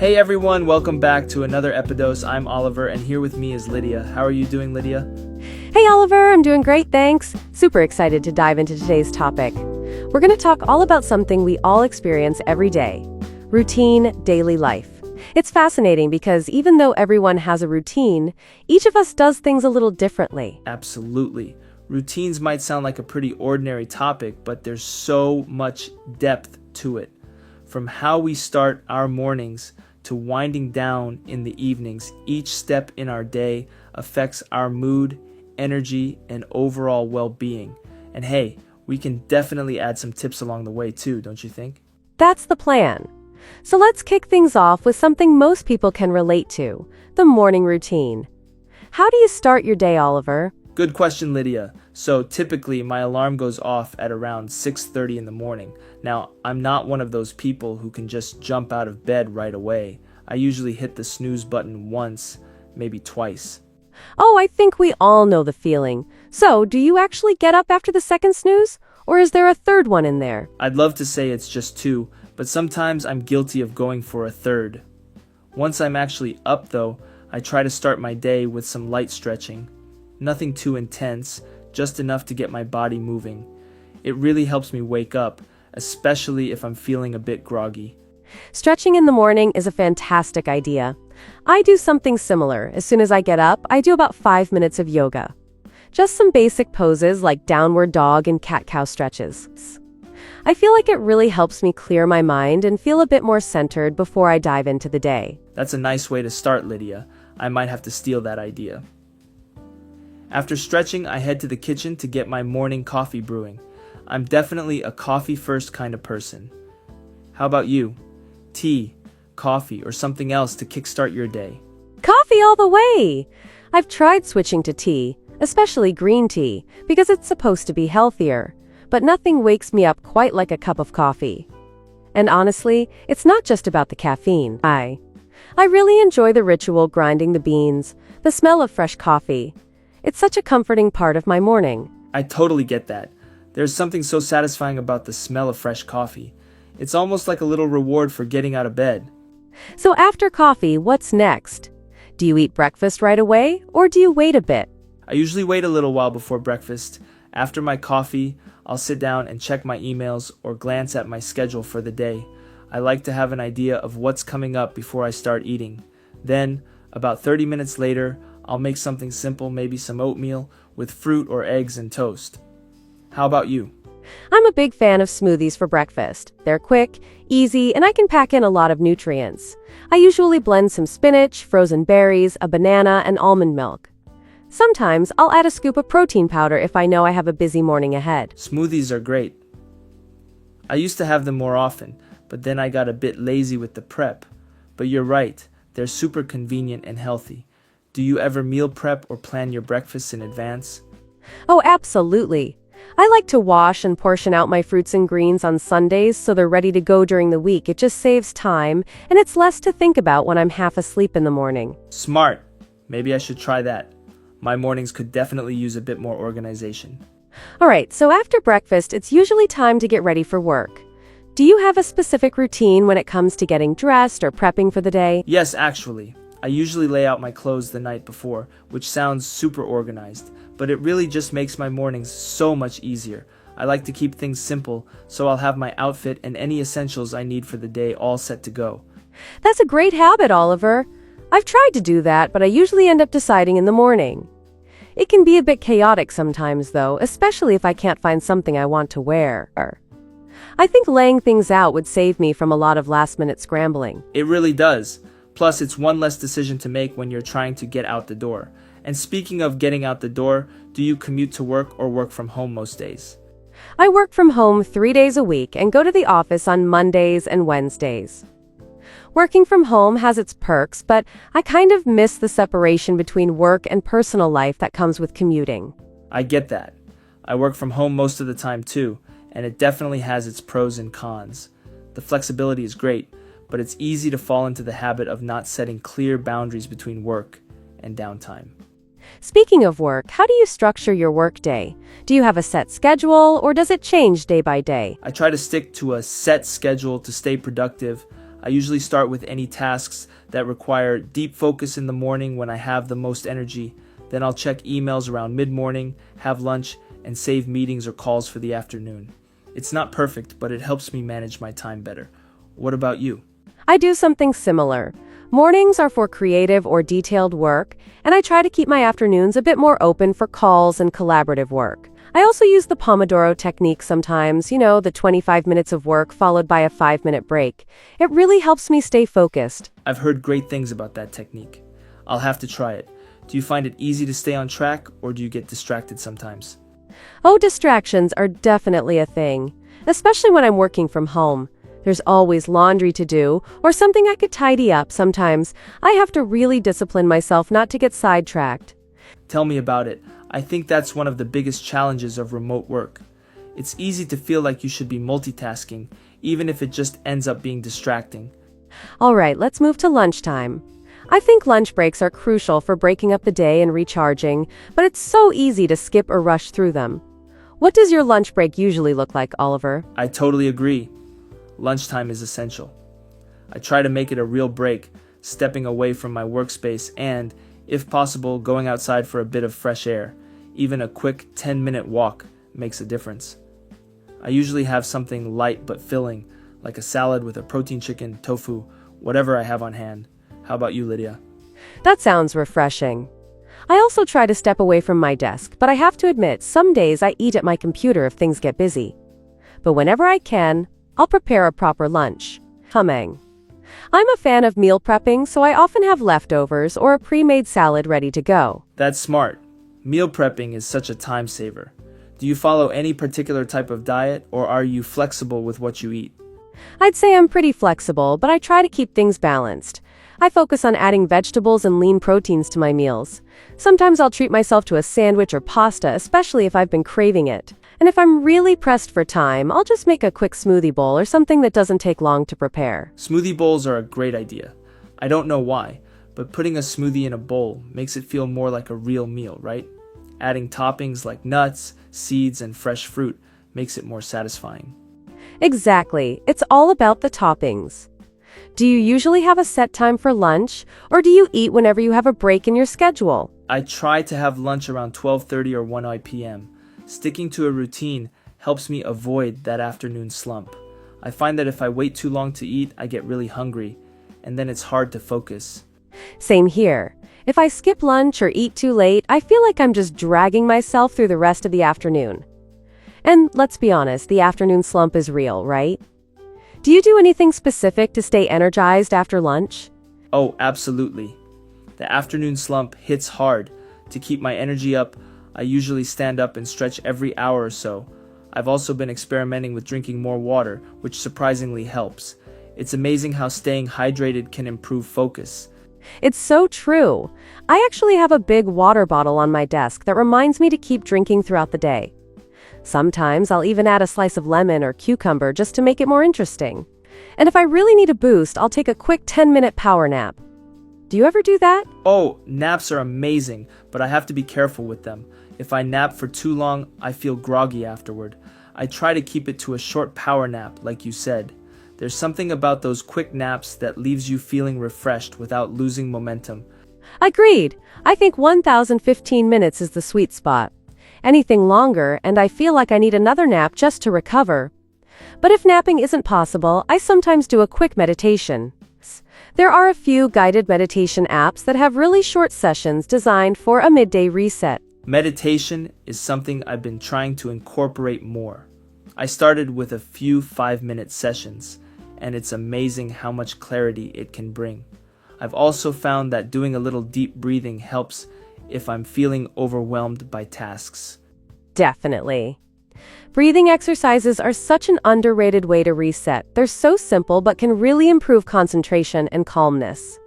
Hey everyone, welcome back to another Epidose. I'm Oliver, and here with me is Lydia. How are you doing, Lydia? Hey Oliver, I'm doing great, thanks. Super excited to dive into today's topic. We're going to talk all about something we all experience every day: routine, daily life. It's fascinating because even though everyone has a routine, each of us does things a little differently. Absolutely. Routines might sound like a pretty ordinary topic, but there's so much depth to it. From how we start our mornings to winding down in the evenings, each step in our day affects our mood, energy, and overall well-being. And hey, we can definitely add some tips along the way too, don't you think? That's the plan. So let's kick things off with something most people can relate to: the morning routine. How do you start your day, Oliver? Good question, Lydia. So typically my alarm goes off at around 6:30 in the morning. Now, I'm not one of those people who can just jump out of bed right away. I usually hit the snooze button once, maybe twice. Oh, I think we all know the feeling. So, do you actually get up after the second snooze? Or is there a third one in there? I'd love to say it's just two, but sometimes I'm guilty of going for a third. Once I'm actually up though, I try to start my day with some light stretching. Nothing too intense, just enough to get my body moving. It really helps me wake up, especially if I'm feeling a bit groggy. Stretching in the morning is a fantastic idea. I do something similar. As soon as I get up, I do about 5 minutes of yoga. Just some basic poses like downward dog and cat-cow stretches. I feel like it really helps me clear my mind and feel a bit more centered before I dive into the day. That's a nice way to start, Lydia. I might have to steal that idea. After stretching, I head to the kitchen to get my morning coffee brewing. I'm definitely a coffee-first kind of person. How about you? Tea, coffee, or something else to kickstart your day? Coffee all the way! I've tried switching to tea, especially green tea, because it's supposed to be healthier. But nothing wakes me up quite like a cup of coffee. And honestly, it's not just about the caffeine. I really enjoy the ritual grinding the beans, the smell of fresh coffee. It's such a comforting part of my morning. I totally get that. There's something so satisfying about the smell of fresh coffee. It's almost like a little reward for getting out of bed. So after coffee, what's next? Do you eat breakfast right away, or do you wait a bit? I usually wait a little while before breakfast. After my coffee, I'll sit down and check my emails or glance at my schedule for the day. I like to have an idea of what's coming up before I start eating. Then, about 30 minutes later, I'll make something simple, maybe some oatmeal with fruit or eggs and toast. How about you? I'm a big fan of smoothies for breakfast. They're quick, easy, and I can pack in a lot of nutrients. I usually blend some spinach, frozen berries, a banana, and almond milk. Sometimes I'll add a scoop of protein powder if I know I have a busy morning ahead. Smoothies are great. I used to have them more often, but then I got a bit lazy with the prep. But you're right, they're super convenient and healthy. Do you ever meal prep or plan your breakfasts in advance? Oh, absolutely. I like to wash and portion out my fruits and greens on Sundays so they're ready to go during the week. It just saves time, and it's less to think about when I'm half asleep in the morning. Smart. Maybe I should try that. My mornings could definitely use a bit more organization. All right, so after breakfast, it's usually time to get ready for work. Do you have a specific routine when it comes to getting dressed or prepping for the day? Yes, actually. I usually lay out my clothes the night before, which sounds super organized, but it really just makes my mornings so much easier. I like to keep things simple, so I'll have my outfit and any essentials I need for the day all set to go. That's a great habit, Oliver. I've tried to do that, but I usually end up deciding in the morning. It can be a bit chaotic sometimes, though, especially if I can't find something I want to wear. I think laying things out would save me from a lot of last-minute scrambling. It really does. Plus, it's one less decision to make when you're trying to get out the door. And speaking of getting out the door, do you commute to work or work from home most days? I work from home 3 days a week and go to the office on Mondays and Wednesdays. Working from home has its perks, but I kind of miss the separation between work and personal life that comes with commuting. I get that. I work from home most of the time too, and it definitely has its pros and cons. The flexibility is great, but it's easy to fall into the habit of not setting clear boundaries between work and downtime. Speaking of work, how do you structure your workday? Do you have a set schedule, or does it change day by day? I try to stick to a set schedule to stay productive. I usually start with any tasks that require deep focus in the morning when I have the most energy. Then I'll check emails around mid-morning, have lunch, and save meetings or calls for the afternoon. It's not perfect, but it helps me manage my time better. What about you? I do something similar. Mornings are for creative or detailed work, and I try to keep my afternoons a bit more open for calls and collaborative work. I also use the Pomodoro technique sometimes, the 25 minutes of work followed by a 5-minute break. It really helps me stay focused. I've heard great things about that technique. I'll have to try it. Do you find it easy to stay on track, or do you get distracted sometimes? Oh, distractions are definitely a thing, especially when I'm working from home. There's always laundry to do, or something I could tidy up. Sometimes I have to really discipline myself not to get sidetracked. Tell me about it. I think that's one of the biggest challenges of remote work. It's easy to feel like you should be multitasking, even if it just ends up being distracting. All right, let's move to lunchtime. I think lunch breaks are crucial for breaking up the day and recharging, but it's so easy to skip or rush through them. What does your lunch break usually look like, Oliver? I totally agree. Lunchtime is essential. I try to make it a real break, stepping away from my workspace and, if possible, going outside for a bit of fresh air. Even a quick 10-minute walk makes a difference. I usually have something light but filling, like a salad with a protein chicken, tofu, whatever I have on hand. How about you, Lydia? That sounds refreshing. I also try to step away from my desk, but I have to admit, some days I eat at my computer if things get busy. But whenever I can, I'll prepare a proper lunch. I'm a fan of meal prepping, so I often have leftovers or a pre-made salad ready to go. That's smart. Meal prepping is such a time saver. Do you follow any particular type of diet, or are you flexible with what you eat? I'd say I'm pretty flexible, but I try to keep things balanced. I focus on adding vegetables and lean proteins to my meals. Sometimes I'll treat myself to a sandwich or pasta, especially if I've been craving it. And if I'm really pressed for time, I'll just make a quick smoothie bowl or something that doesn't take long to prepare. Smoothie bowls are a great idea. I don't know why, but putting a smoothie in a bowl makes it feel more like a real meal, right? Adding toppings like nuts, seeds, and fresh fruit makes it more satisfying. Exactly. It's all about the toppings. Do you usually have a set time for lunch, or do you eat whenever you have a break in your schedule? I try to have lunch around 12:30 or 1 p.m. Sticking to a routine helps me avoid that afternoon slump. I find that if I wait too long to eat, I get really hungry, and then it's hard to focus. Same here. If I skip lunch or eat too late, I feel like I'm just dragging myself through the rest of the afternoon. And let's be honest, the afternoon slump is real, right? Do you do anything specific to stay energized after lunch? Oh, absolutely. The afternoon slump hits hard. To keep my energy up, I usually stand up and stretch every hour or so. I've also been experimenting with drinking more water, which surprisingly helps. It's amazing how staying hydrated can improve focus. It's so true. I actually have a big water bottle on my desk that reminds me to keep drinking throughout the day. Sometimes I'll even add a slice of lemon or cucumber just to make it more interesting. And if I really need a boost, I'll take a quick 10-minute power nap. Do you ever do that? Oh, naps are amazing, but I have to be careful with them. If I nap for too long, I feel groggy afterward. I try to keep it to a short power nap, like you said. There's something about those quick naps that leaves you feeling refreshed without losing momentum. Agreed. I think 1,015 minutes is the sweet spot. Anything longer, and I feel like I need another nap just to recover. But if napping isn't possible, I sometimes do a quick meditation. There are a few guided meditation apps that have really short sessions designed for a midday reset. Meditation is something I've been trying to incorporate more. I started with a few 5-minute sessions, and it's amazing how much clarity it can bring. I've also found that doing a little deep breathing helps if I'm feeling overwhelmed by tasks. Definitely. Breathing exercises are such an underrated way to reset. They're so simple but can really improve concentration and calmness.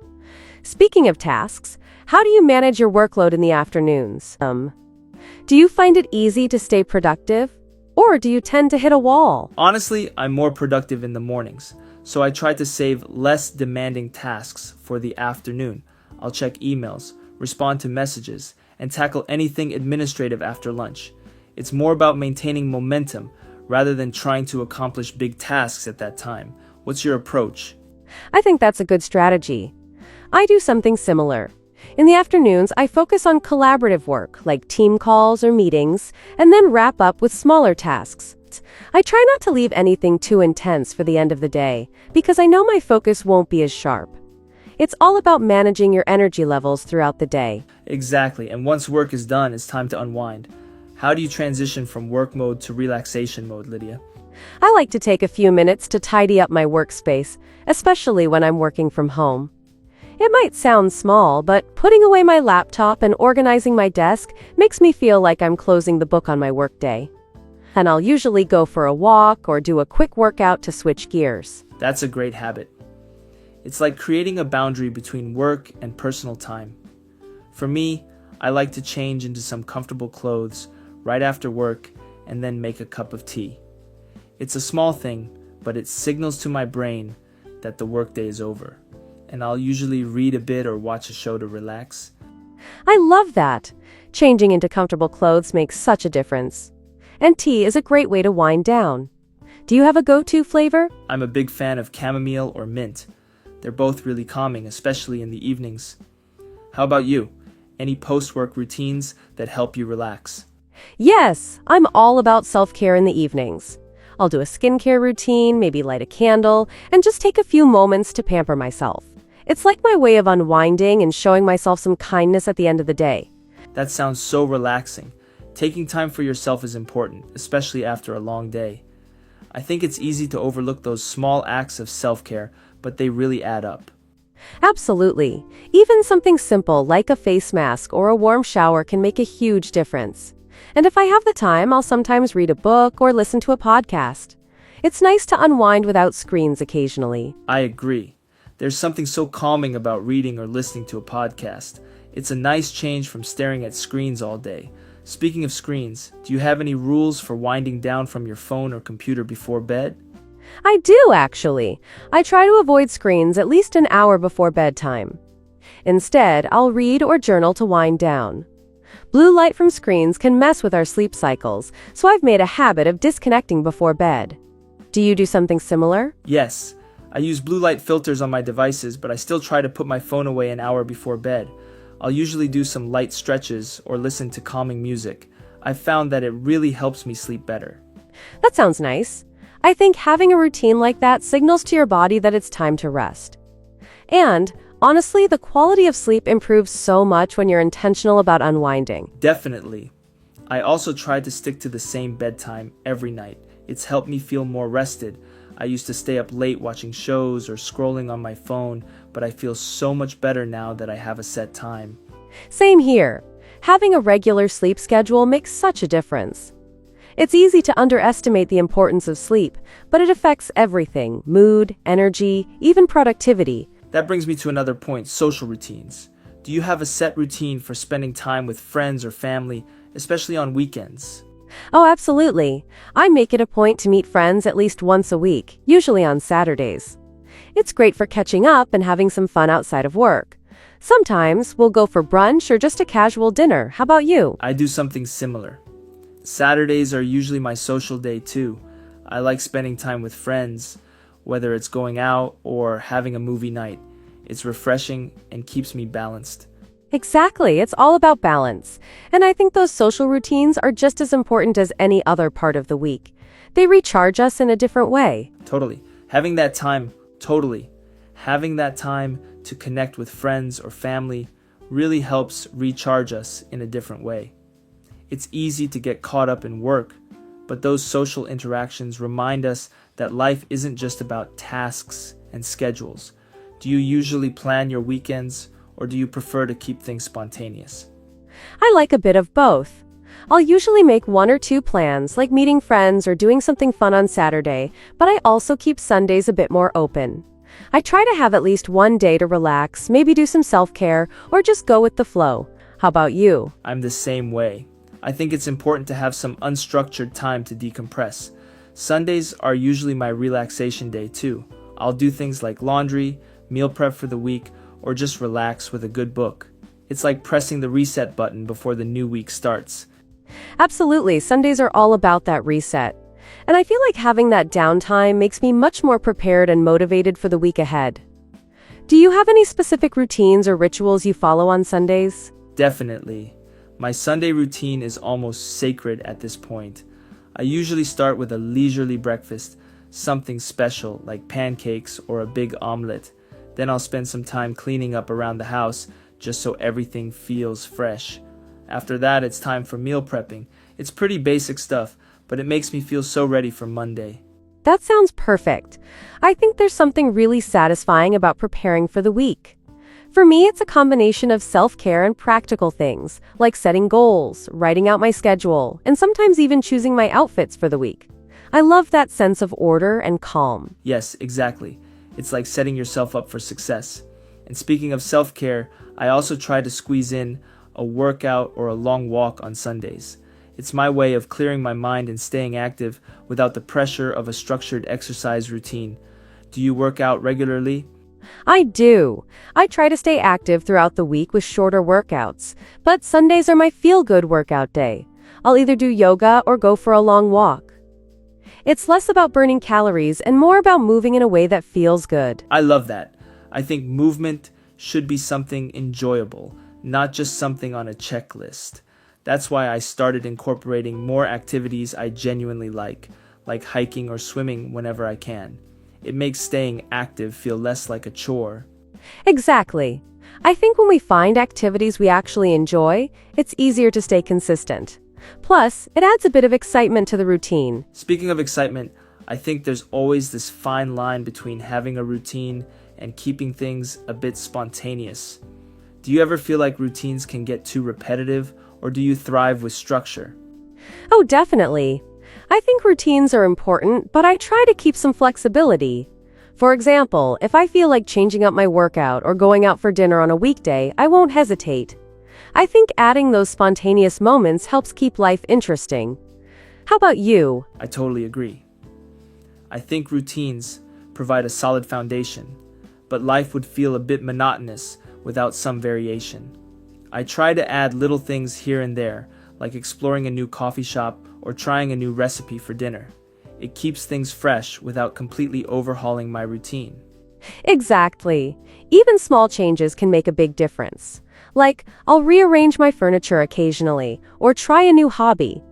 Speaking of tasks, how do you manage your workload in the afternoons? Do you find it easy to stay productive? Or do you tend to hit a wall? Honestly, I'm more productive in the mornings, so I try to save less demanding tasks for the afternoon. I'll check emails, respond to messages, and tackle anything administrative after lunch. It's more about maintaining momentum rather than trying to accomplish big tasks at that time. What's your approach? I think that's a good strategy. I do something similar. In the afternoons, I focus on collaborative work, like team calls or meetings, and then wrap up with smaller tasks. I try not to leave anything too intense for the end of the day, because I know my focus won't be as sharp. It's all about managing your energy levels throughout the day. Exactly, and once work is done, it's time to unwind. How do you transition from work mode to relaxation mode, Lydia? I like to take a few minutes to tidy up my workspace, especially when I'm working from home. It might sound small, but putting away my laptop and organizing my desk makes me feel like I'm closing the book on my workday. And I'll usually go for a walk or do a quick workout to switch gears. That's a great habit. It's like creating a boundary between work and personal time. For me, I like to change into some comfortable clothes right after work and then make a cup of tea. It's a small thing, but it signals to my brain that the workday is over. And I'll usually read a bit or watch a show to relax. I love that. Changing into comfortable clothes makes such a difference. And tea is a great way to wind down. Do you have a go-to flavor? I'm a big fan of chamomile or mint. They're both really calming, especially in the evenings. How about you? Any post-work routines that help you relax? Yes, I'm all about self-care in the evenings. I'll do a skincare routine, maybe light a candle, and just take a few moments to pamper myself. It's like my way of unwinding and showing myself some kindness at the end of the day. That sounds so relaxing. Taking time for yourself is important, especially after a long day. I think it's easy to overlook those small acts of self-care, but they really add up. Absolutely. Even something simple like a face mask or a warm shower can make a huge difference. And if I have the time, I'll sometimes read a book or listen to a podcast. It's nice to unwind without screens occasionally. I agree. There's something so calming about reading or listening to a podcast. It's a nice change from staring at screens all day. Speaking of screens, do you have any rules for winding down from your phone or computer before bed? I do, actually. I try to avoid screens at least an hour before bedtime. Instead, I'll read or journal to wind down. Blue light from screens can mess with our sleep cycles, so I've made a habit of disconnecting before bed. Do you do something similar? Yes. I use blue light filters on my devices, but I still try to put my phone away an hour before bed. I'll usually do some light stretches or listen to calming music. I've found that it really helps me sleep better. That sounds nice. I think having a routine like that signals to your body that it's time to rest. And, honestly, the quality of sleep improves so much when you're intentional about unwinding. Definitely. I also try to stick to the same bedtime every night. It's helped me feel more rested. I used to stay up late watching shows or scrolling on my phone, but I feel so much better now that I have a set time. Same here. Having a regular sleep schedule makes such a difference. It's easy to underestimate the importance of sleep, but it affects everything: mood, energy, even productivity. That brings me to another point: social routines. Do you have a set routine for spending time with friends or family, especially on weekends? Oh, absolutely. I make it a point to meet friends at least once a week, usually on Saturdays. It's great for catching up and having some fun outside of work. Sometimes we'll go for brunch or just a casual dinner. How about you? I do something similar. Saturdays are usually my social day too. I like spending time with friends, whether it's going out or having a movie night. It's refreshing and keeps me balanced. Exactly, it's all about balance. And I think those social routines are just as important as any other part of the week. They recharge us in a different way. Totally. Having that time to connect with friends or family really helps recharge us in a different way. It's easy to get caught up in work, but those social interactions remind us that life isn't just about tasks and schedules. Do you usually plan your weekends, or do you prefer to keep things spontaneous? I like a bit of both. I'll usually make one or two plans, like meeting friends or doing something fun on Saturday, but I also keep Sundays a bit more open. I try to have at least one day to relax, maybe do some self-care, or just go with the flow. How about you? I'm the same way. I think it's important to have some unstructured time to decompress. Sundays are usually my relaxation day too. I'll do things like laundry, meal prep for the week, or just relax with a good book. It's like pressing the reset button before the new week starts. Absolutely, Sundays are all about that reset. And I feel like having that downtime makes me much more prepared and motivated for the week ahead. Do you have any specific routines or rituals you follow on Sundays? Definitely. My Sunday routine is almost sacred at this point. I usually start with a leisurely breakfast, something special like pancakes or a big omelet. Then I'll spend some time cleaning up around the house just so everything feels fresh. After that, it's time for meal prepping. It's pretty basic stuff, but it makes me feel so ready for Monday. That sounds perfect. I think there's something really satisfying about preparing for the week. For me, it's a combination of self-care and practical things, like setting goals, writing out my schedule, and sometimes even choosing my outfits for the week. I love that sense of order and calm. Yes, exactly. It's like setting yourself up for success. And speaking of self-care, I also try to squeeze in a workout or a long walk on Sundays. It's my way of clearing my mind and staying active without the pressure of a structured exercise routine. Do you work out regularly? I do. I try to stay active throughout the week with shorter workouts, but Sundays are my feel-good workout day. I'll either do yoga or go for a long walk. It's less about burning calories and more about moving in a way that feels good. I love that. I think movement should be something enjoyable, not just something on a checklist. That's why I started incorporating more activities I genuinely like hiking or swimming whenever I can. It makes staying active feel less like a chore. Exactly. I think when we find activities we actually enjoy, it's easier to stay consistent. Plus, it adds a bit of excitement to the routine. Speaking of excitement, I think there's always this fine line between having a routine and keeping things a bit spontaneous. Do you ever feel like routines can get too repetitive, or do you thrive with structure? Oh, definitely. I think routines are important, but I try to keep some flexibility. For example, if I feel like changing up my workout or going out for dinner on a weekday, I won't hesitate. I think adding those spontaneous moments helps keep life interesting. How about you? I totally agree. I think routines provide a solid foundation, but life would feel a bit monotonous without some variation. I try to add little things here and there, like exploring a new coffee shop or trying a new recipe for dinner. It keeps things fresh without completely overhauling my routine. Exactly. Even small changes can make a big difference. Like, I'll rearrange my furniture occasionally, or try a new hobby.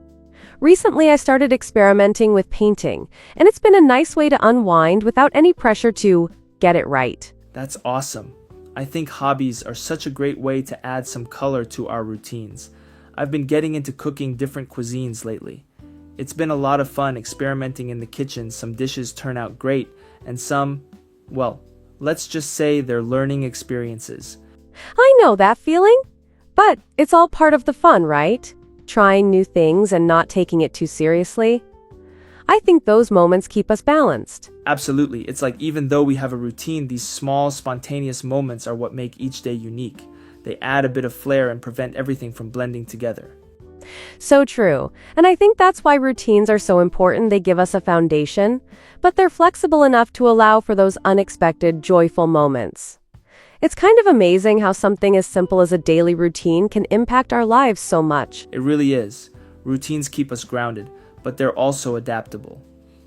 Recently, I started experimenting with painting, and it's been a nice way to unwind without any pressure to get it right. That's awesome. I think hobbies are such a great way to add some color to our routines. I've been getting into cooking different cuisines lately. It's been a lot of fun experimenting in the kitchen. Some dishes turn out great, and some, well, let's just say they're learning experiences. I know that feeling, but it's all part of the fun, right? Trying new things and not taking it too seriously. I think those moments keep us balanced. Absolutely. It's like even though we have a routine, these small, spontaneous moments are what make each day unique. They add a bit of flair and prevent everything from blending together. So true. And I think that's why routines are so important. They give us a foundation, but they're flexible enough to allow for those unexpected, joyful moments. It's kind of amazing how something as simple as a daily routine can impact our lives so much. It really is. Routines keep us grounded, but they're also adaptable.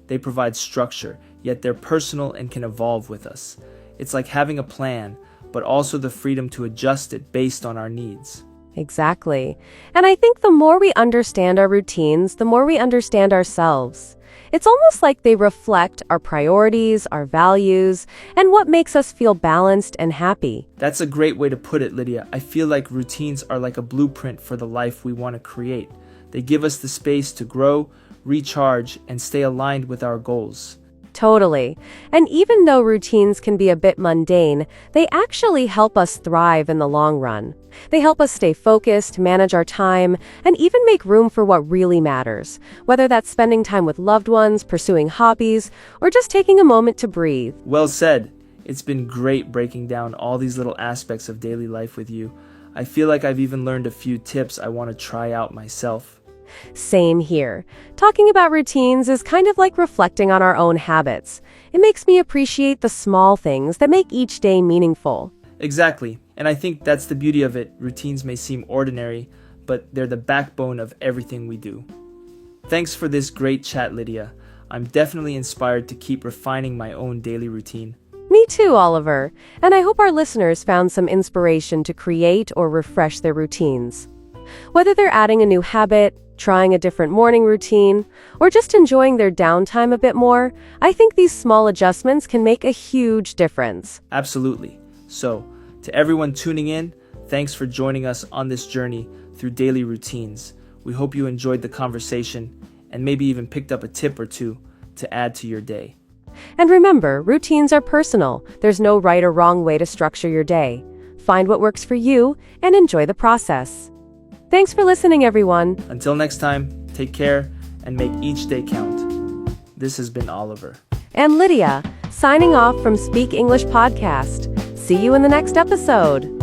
They provide structure, yet they're personal and can evolve with us. It's like having a plan, but also the freedom to adjust it based on our needs. Exactly. And I think the more we understand our routines, the more we understand ourselves. It's almost like they reflect our priorities, our values, and what makes us feel balanced and happy. That's a great way to put it, Lydia. I feel like routines are like a blueprint for the life we want to create. They give us the space to grow, recharge, and stay aligned with our goals. Totally. And even though routines can be a bit mundane, they actually help us thrive in the long run. They help us stay focused, manage our time, and even make room for what really matters, whether that's spending time with loved ones, pursuing hobbies, or just taking a moment to breathe. Well said. It's been great breaking down all these little aspects of daily life with you. I feel like I've even learned a few tips I want to try out myself. Same here. Talking about routines is kind of like reflecting on our own habits. It makes me appreciate the small things that make each day meaningful. Exactly. And I think that's the beauty of it. Routines may seem ordinary, but they're the backbone of everything we do. Thanks for this great chat, Lydia. I'm definitely inspired to keep refining my own daily routine. Me too, Oliver. And I hope our listeners found some inspiration to create or refresh their routines. Whether they're adding a new habit, trying a different morning routine, or just enjoying their downtime a bit more, I think these small adjustments can make a huge difference. Absolutely. So, to everyone tuning in, thanks for joining us on this journey through daily routines. We hope you enjoyed the conversation and maybe even picked up a tip or two to add to your day. And remember, routines are personal. There's no right or wrong way to structure your day. Find what works for you and enjoy the process. Thanks for listening, everyone. Until next time, take care and make each day count. This has been Oliver. And Lydia, signing off from Speak English Podcast. See you in the next episode.